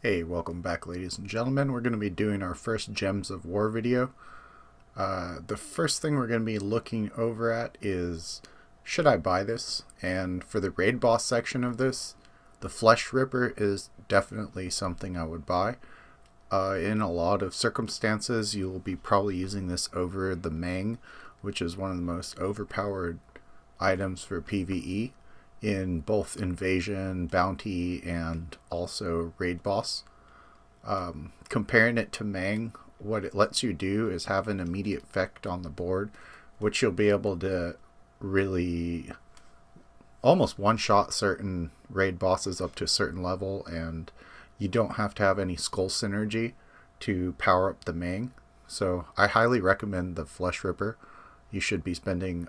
Hey, welcome back ladies and gentlemen. We're going to be doing our first Gems of War video. The first thing we're going to be looking over at is, should I buy this? And for the raid boss section of this, the Fleshripper is definitely something I would buy. In a lot of circumstances, you will be probably using this over the Mang, which is one of the most overpowered items for PvE. In both invasion, bounty, and also raid boss. Comparing it to Mang, what it lets you do is have an immediate effect on the board, which you'll be able to really almost one-shot certain raid bosses up to a certain level, and you don't have to have any skull synergy to power up the Mang. So I highly recommend the Fleshripper. You should be spending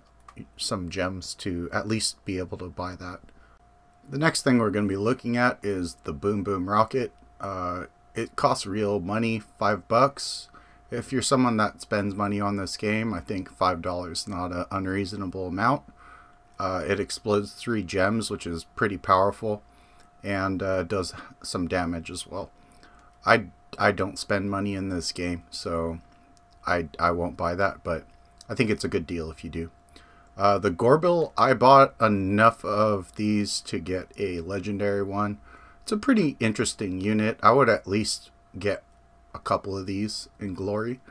some gems to at least be able to buy that. The next thing we're going to be looking at is the Boom Boom Rocket. It costs real money, $5. If you're someone that spends money on this game, I think $5 is not an unreasonable amount. It explodes 3 gems, which is pretty powerful, and does some damage as well. I don't spend money in this game, so I won't buy that, but I think it's a good deal if you do. The Gorbil, I bought enough of these to get a legendary one. It's a pretty interesting unit. I would at least get a couple of these in glory.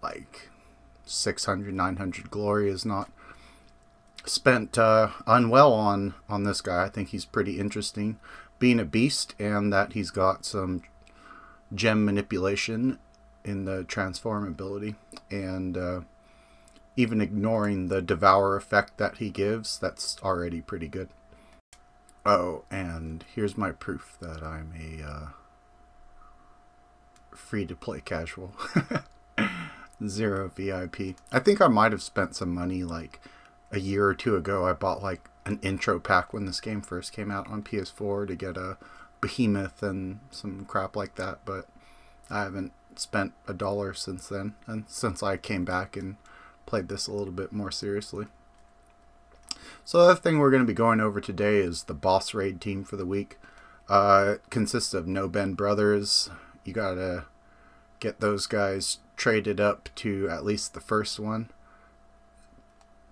Like 600, 900 glory is not spent unwell on this guy. I think he's pretty interesting, being a beast, and that he's got some gem manipulation in the transform ability, and even ignoring the devour effect that he gives, that's already pretty good. Oh, and here's my proof that I'm a free-to-play casual. 0 VIP. I think I might have spent some money like a year or two ago. I bought like an intro pack when this game first came out on PS4 to get a behemoth and some crap like that, but I haven't spent $1 since then, and since I came back and played this a little bit more seriously. So the other thing we're going to be going over today is the boss raid team for the week. It consists of No Ben brothers. You gotta get those guys traded up to at least the first one.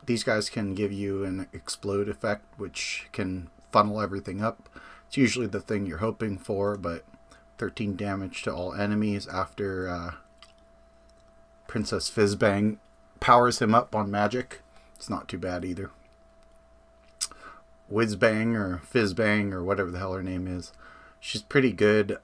These guys can give you an explode effect, which can funnel everything up. It's usually the thing you're hoping for, but 13 damage to all enemies after Princess Fizzbang powers him up on magic. It's not too bad either. Whizbang or Fizzbang or whatever the hell her name is, she's pretty good.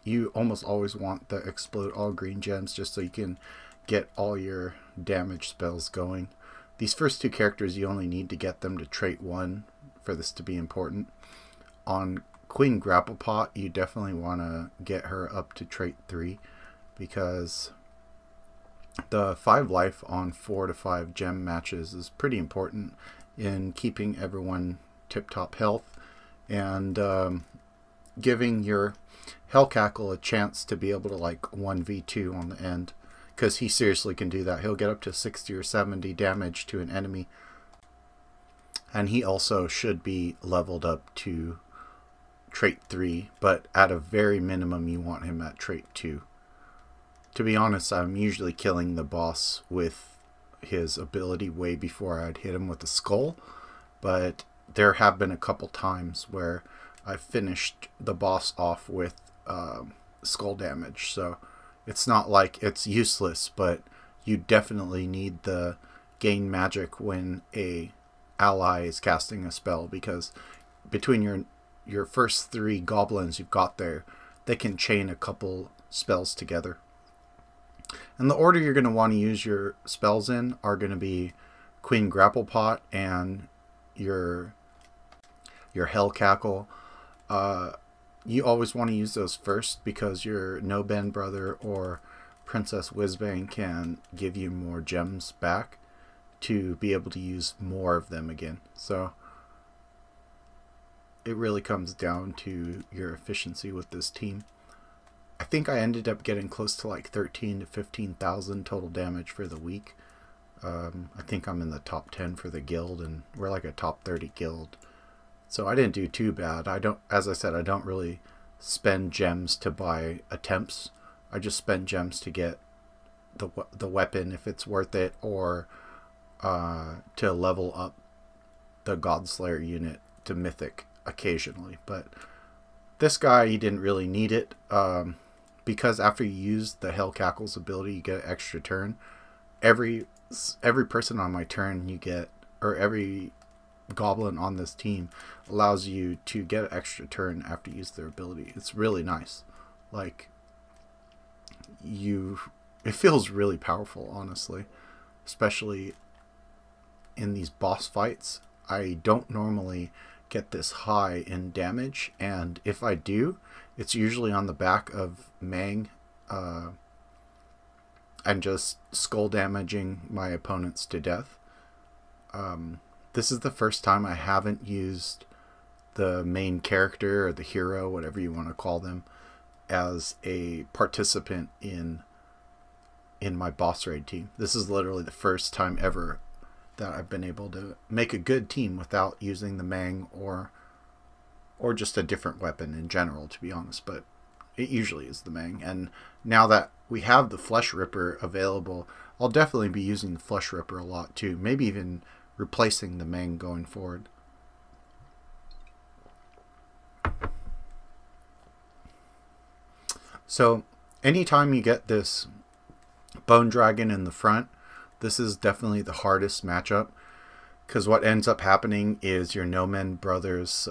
You almost always want the explode all green gems just so you can get all your damage spells going. These first 2 characters, you only need to get them to trait 1 for this to be important. On Queen Grapplepot, you definitely want to get her up to trait 3, because the 5 life on 4 to 5 gem matches is pretty important in keeping everyone tip-top health, and giving your Hellcackle a chance to be able to like 1v2 on the end, because he seriously can do that. He'll get up to 60 or 70 damage to an enemy, and he also should be leveled up to trait 3, but at a very minimum you want him at trait 2. To be honest, I'm usually killing the boss with his ability way before I'd hit him with the skull, but there have been a couple times where I finished the boss off with skull damage, so it's not like it's useless, but you definitely need the gain magic when a ally is casting a spell, because between your first 3 goblins you've got there, they can chain a couple spells together. And the order you're going to want to use your spells in are going to be Queen Grapplepot and your Hellcackle. You always want to use those first, because your No Ben brother or Princess Whizbang can give you more gems back to be able to use more of them again. So it really comes down to your efficiency with this team. I think I ended up getting close to like 13 to 15,000 total damage for the week. I think I'm in the top 10 for the guild, and we're like a top 30 guild. So I didn't do too bad. As I said, I don't really spend gems to buy attempts. I just spend gems to get the weapon if it's worth it, or to level up the Godslayer unit to Mythic occasionally. But this guy, you didn't really need it, because after you use the Hellcackle's ability, you get an extra turn. Every person on my turn you get, or every goblin on this team allows you to get an extra turn after you use their ability. It's really nice. Like, it feels really powerful, honestly, especially in these boss fights. I don't normally get this high in damage, and if I do, it's usually on the back of Mang and just skull damaging my opponents to death. This is the first time I haven't used the main character or the hero, whatever you want to call them, as a participant in my boss raid team. This is literally the first time ever that I've been able to make a good team without using the Mang or just a different weapon in general, to be honest, but it usually is the Mang. And now that we have the Fleshripper available, I'll definitely be using the Fleshripper a lot too, maybe even replacing the Mang going forward. So anytime you get this Bone Dragon in the front, this is definitely the hardest matchup, because what ends up happening is your No-Men brothers,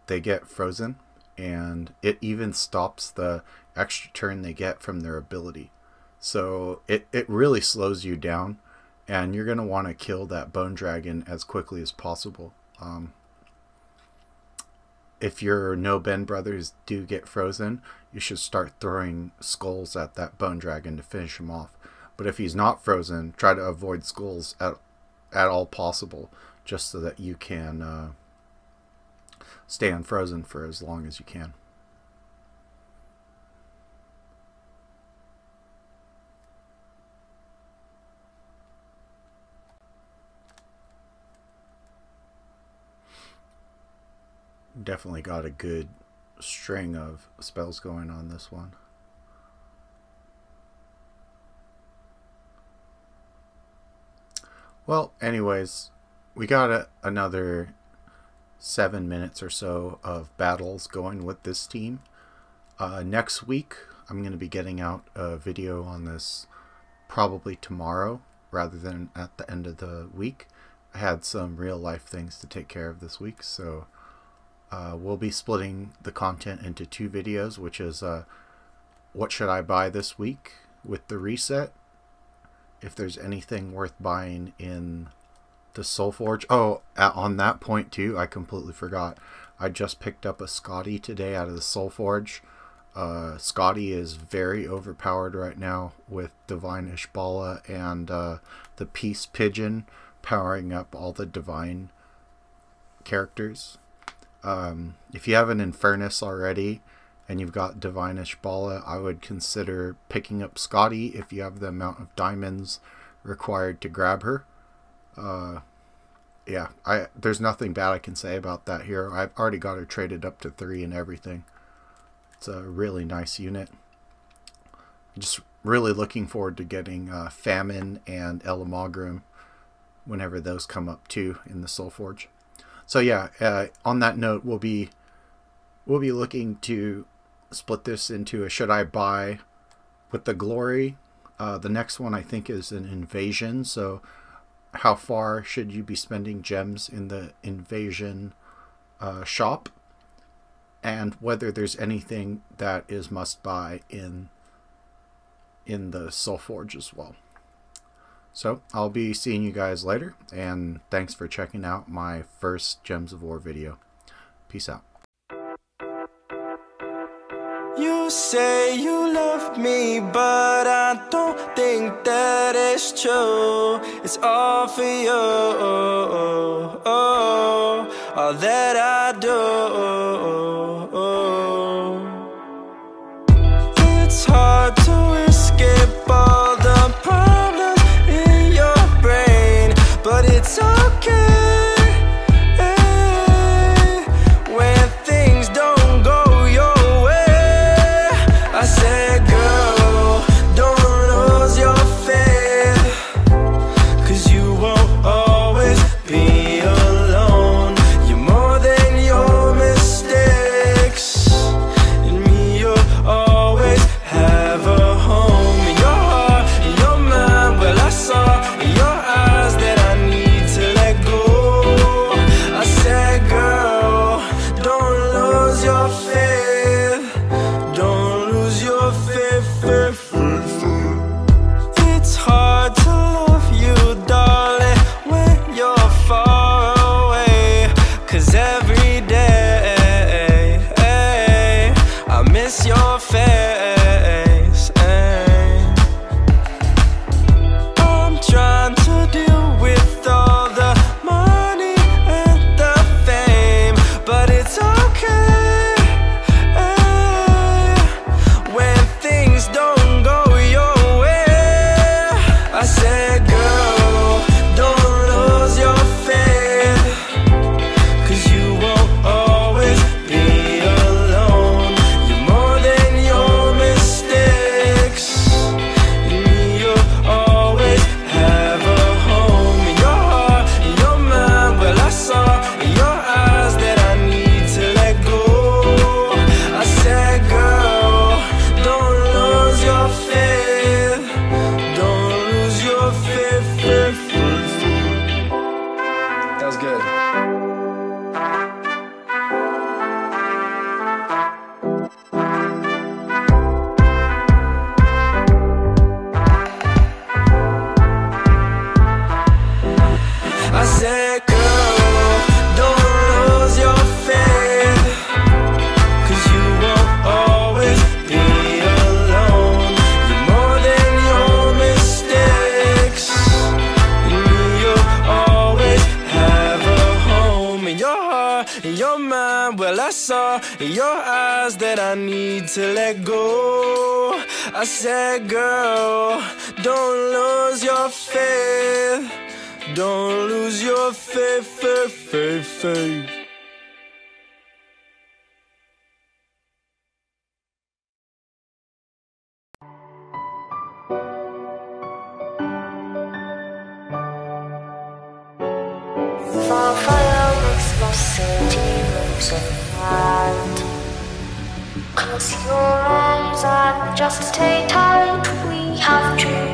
they get frozen, and it even stops the extra turn they get from their ability. So it really slows you down, and you're going to want to kill that Bone Dragon as quickly as possible. If your No-Ben brothers do get frozen, you should start throwing skulls at that Bone Dragon to finish him off. But if he's not frozen, try to avoid skulls at all possible, just so that you can stay unfrozen for as long as you can. Definitely got a good string of spells going on this one. Well, anyways, we got another 7 minutes or so of battles going with this team. Next week, I'm going to be getting out a video on this probably tomorrow rather than at the end of the week. I had some real life things to take care of this week, so we'll be splitting the content into 2 videos, which is what should I buy this week with the reset, if there's anything worth buying in the Soulforge. Oh, on that point too, I completely forgot. I just picked up a Scotty today out of the Soulforge. Scotty is very overpowered right now with Divine Ishbala and the Peace Pigeon powering up all the Divine characters. If you have an Infernus already and you've got Divine Ishbala, I would consider picking up Scotty if you have the amount of diamonds required to grab her. Yeah, there's nothing bad I can say about that hero. I've already got her traded up to 3 and everything. It's a really nice unit. I'm just really looking forward to getting Famine and Elamogrim whenever those come up too in the Soulforge. So yeah, on that note, we'll be looking to split this into a should I buy with the Glory. The next one I think is an Invasion. So how far should you be spending gems in the Invasion shop, and whether there's anything that is must buy in the Soulforge as well. So I'll be seeing you guys later, and thanks for checking out my first Gems of War video. Peace out. You say you love me, but I don't think that is true. It's all for you, all that I do. It's hard to escape all the problems in your brain, but it's okay. When things don't go your time. Well, I saw in your eyes that I need to let go. I said, girl, don't lose your faith. Don't lose your faith, faith, faith, faith. Fireworks, lost city rooms and close your arms and just stay tight. We have dreams.